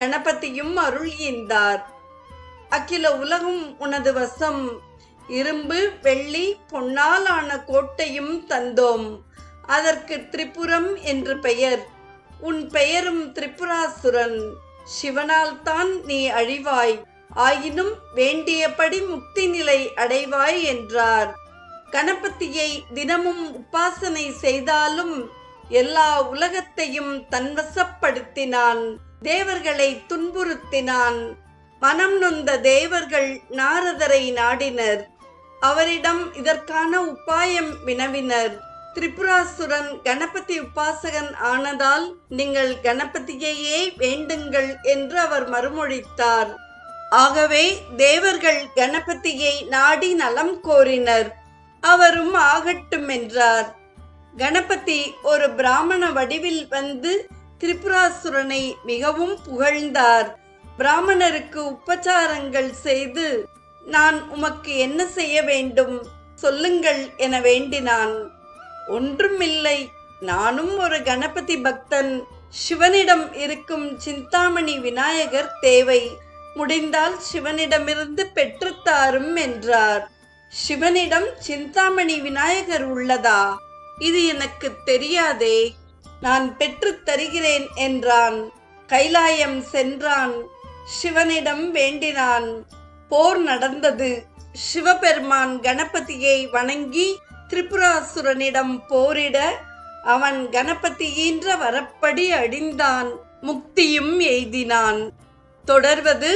கணபதியும் அருள் ஈந்தார். அகில உலகும் உனது வசம், இரும்பு வெள்ளி பொன்னால் ஆன கோட்டையும் தந்தோம். அதற்கு திரிபுரம் என்று பெயர். உன் பெயரும் திரிபுராசுரன். சிவனால் தான் நீ அழிவாய், ஆயினும் வேண்டியபடி முக்தி நிலை அடைவாய் என்றார். கணபதியை தினமும் உபாசனை செய்தாலும் எல்லா உலகத்தையும் தன்வசப்படுத்தினான். தேவர்களை துன்புறுத்தினான். மனம் நொந்த தேவர்கள் நாரதரை நாடினர். அவரிடம் இதற்கான உபாயம் வினவினர். திரிபுராசுரன் கணபதி உபாசகன் ஆனதால் நீங்கள் கணபதியையே வேண்டுங்கள் என்று அவர் மறுமொழித்தார். ஆகவே தேவர்கள் கணபதியை நாடி நலம் கோரினர். அவரும் ஆகட்டும் என்றார். கணபதி ஒரு பிராமண வடிவில் வந்து திரிபுராசுரனை மிகவும் புகழ்ந்தார். பிராமணருக்கு உபச்சாரங்கள் செய்து, நான் உமக்கு என்ன செய்ய வேண்டும் சொல்லுங்கள் என வேண்டினான். ஒன்றுமில்லை, நானும் ஒரு கணபதி பக்தன். சிவனிடம் இருக்கும் சிந்தாமணி விநாயகர் தேவை. முடிந்தால் சிவனிடமிருந்து பெற்றுத்தாரும் என்றார். சிவனிடம் சிந்தாமணி விநாயகர் உள்ளதா? இது எனக்கு தெரியாதே. நான் பெற்றுத் தருகிறேன் என்றான். கைலாயம் சென்றான். சிவனிடம் வேண்டினான். போர் நடந்தது. சிவபெருமான் கணபதியை வணங்கி திரிபுராசுரனிடம் போரிட அவன் கணபதி ஈன்ற வரப்படி அடிந்தான். முக்தியும் எய்தினான். தொடர்வது